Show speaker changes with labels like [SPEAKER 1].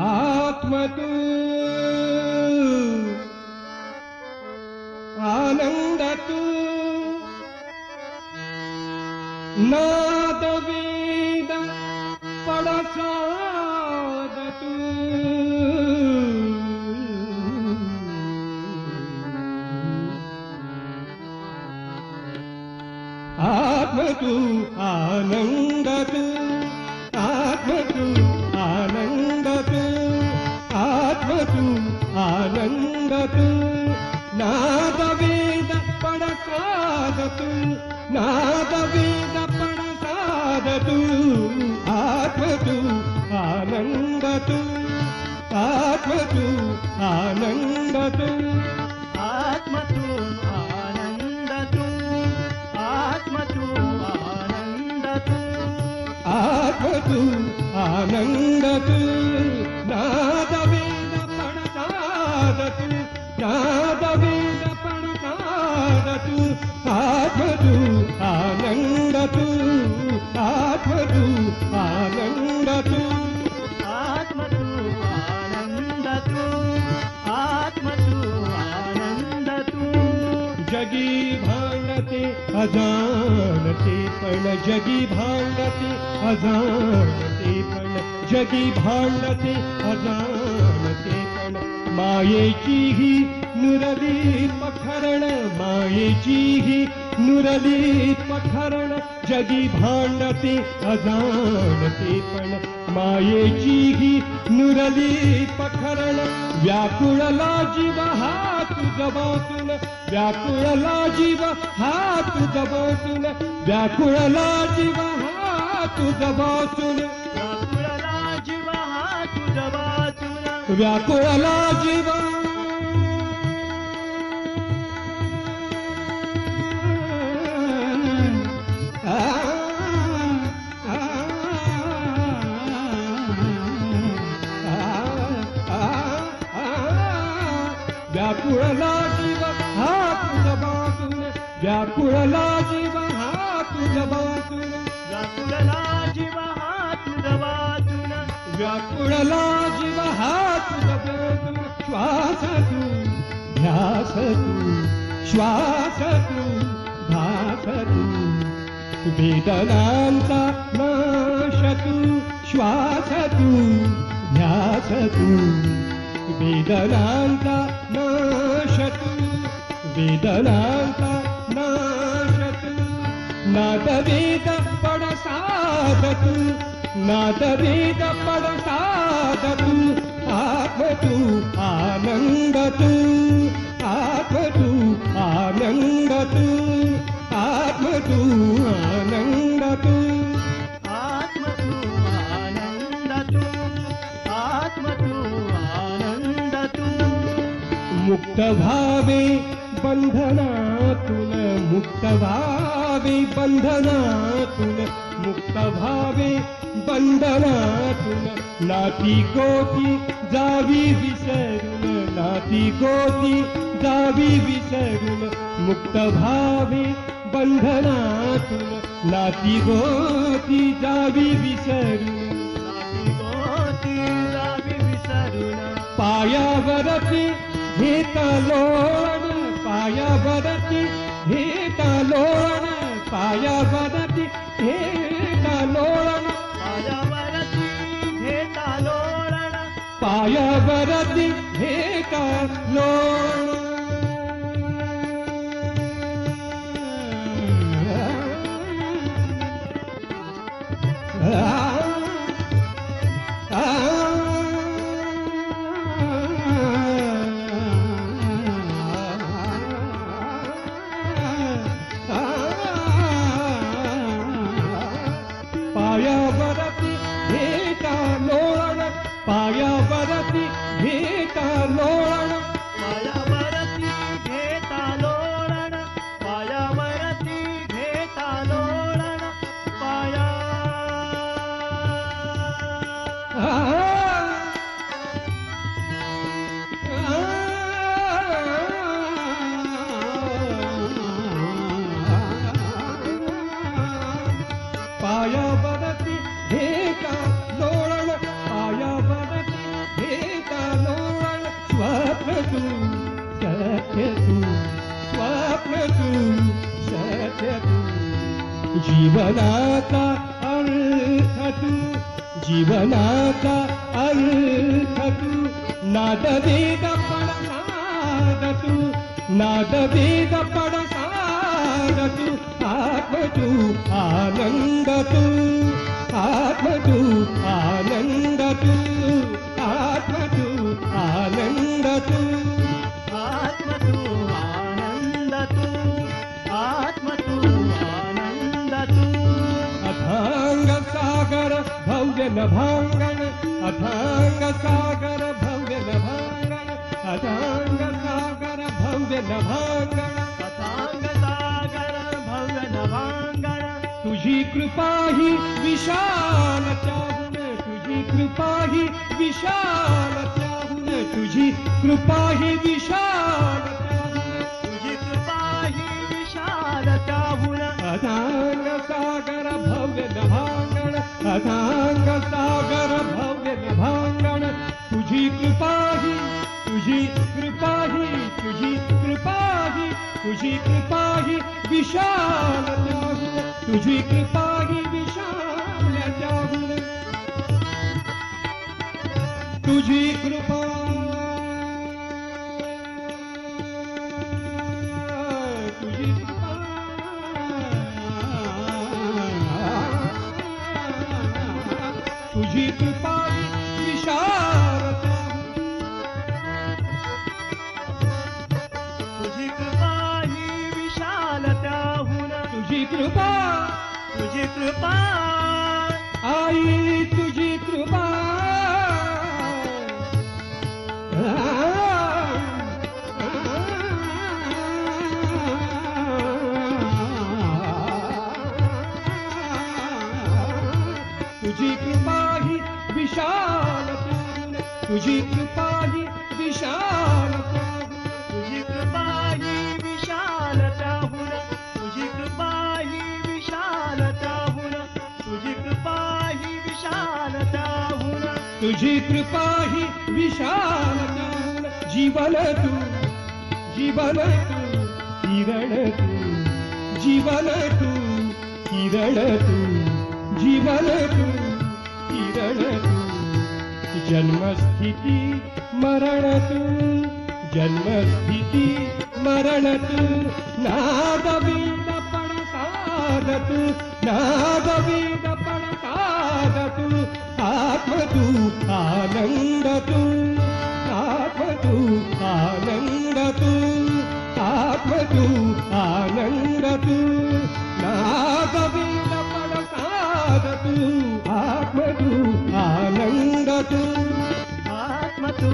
[SPEAKER 1] आत्मा तू आनंद तू नाद वेद पडसाद तू आत्मा तू आनंद तू आत्मा तू आनंद तू आत्मा तू आनंद तू नाद वेद पडसाद तू नाद वेद पडसाद तू आत्मा तू आनंद तू आत्मा तू आनंद तू
[SPEAKER 2] आत्मा तू आनंद तू आत्मा तू आनंद तू
[SPEAKER 1] आत्मा तू आनंद तू नाद वेद पडसाद तू नाद वेद पडसाद तू आत्मा तू आनंद तू आत्मा तू आनंद तू
[SPEAKER 2] आत्मा तू आनंद तू आत्मा तू आनंद तू
[SPEAKER 1] जगी भांडते अजाणते पण जगी भांडते अजाणते पण जगी भांडते अजाणते पण मायेची ही नुरली पखरण मायेची ही नुरली पखरण जगी भांडते अजाणते पण मायेची ही नुरली पखरण व्याकुळला जीव हात जबातून व्याकुळला जीव हात जबातून व्याकुळला जीव हात जबातून
[SPEAKER 2] व्याकुळला जीव हात जबातून
[SPEAKER 1] व्याकुळला जीव व्याकुळला जीव हात जबातून व्याकुळला जीव हात जबातून
[SPEAKER 2] व्याकुळला जीव हात जबातून
[SPEAKER 1] व्याकुळला जीव हात जबातून श्वास तू ध्यास तू श्वास तू ध्यास तू वेदनांचा नाश तू श्वास तू ध्यास तू वेदनांचा नाश तू वेदनांचा नाश तू नाद वेद पडसाद तू नाद वेद पडसाद तू आत्मा तू आनंद तू आत्मा तू आनंद तू आत्मा तू आनंद तू
[SPEAKER 2] आत्मा तू आनंद तू आत्मा तू आनंद तू
[SPEAKER 1] मुक्त भावे बंधनातून मुक्त भावे बंधनातून मुक्त भावे बंधनातून नाती गोती जावी विसरून नाती गोती जावी विसरून मुक्त भावे बंधनातून नाती गोती जावी विसरून
[SPEAKER 2] गोती जावी विसरून
[SPEAKER 1] पायावरती घेता लोण पायावरती घेता लोण पायावरती घेता लोण
[SPEAKER 2] पायावरती घेता लोळण
[SPEAKER 1] पायावरती घेता लोण पायावरती घेता लोळण पायावरती घेता लोळण
[SPEAKER 2] पायावरती
[SPEAKER 1] जीवनाचा अर्थ तू, जीवनाचा अर्थ तू, नादवेद पडसाद तू, नादवेद पडसाद तू, आत्म तू आनंद तू, आत्म तू आनंद तू, आत्म तू आनंद तू,
[SPEAKER 2] आत्म तू आनंद तू, आत्म तू आनंद तू.
[SPEAKER 1] अथांग सागर भव्य नभांगण, अथांग सागर भव्य नभांगण, अथांग सागर भव्य नभांगण,
[SPEAKER 2] अथांग सागर भव्य नभांगण.
[SPEAKER 1] तुझी कृपा ही विशाल त्याहून, तुझी कृपा ही विशाल त्याहून, तुझी कृपा ही विशाल त्याहून,
[SPEAKER 2] तुझी कृपा ही विशाल त्याहून.
[SPEAKER 1] अथांग सागर भव्य नभांगण, अथांग सागर भव्य नभांगण, तुझी कृपा ही, तुझी कृपा ही, तुझी कृपा ही, तुझी कृपा ही विशाल त्याहून, तुझी कृपा ही विशाल त्याहून, तुझी कृपा, तुझी कृपा, तुझी कृपा ही विशाल त्याहून,
[SPEAKER 2] तुझी कृपा ही विशाल त्याहून.
[SPEAKER 1] तुझी कृपा,
[SPEAKER 2] तुझी कृपा
[SPEAKER 1] आई तुझी कृपा, तुझी कृपा ही विशाल त्याहून, तुझी कृपा ही विशाल त्याहून,
[SPEAKER 2] तुझी कृपा ही विशाल त्याहून. तुझी कृपा ही विशाल त्याहून. तुझी कृपा ही विशाल त्याहून.
[SPEAKER 1] तुझी कृपा ही विशाल त्याहून, जीवन तू, जीवन तू, किरण तू, जीवन तू, किरण तू, जीवन तू, किरण तू, जन्मस्थिती मरण तू, जन्मस्थिती मरण तू, नादवेद पडसाद तू, नादवेद पडसाद तू, आत्म तू आनंद तू, आत्म तू आनंद तू, आत्म तू आनंद तू, नादवेद पडसाद तू, आत्म तू आनंद तू,
[SPEAKER 2] आत्म तू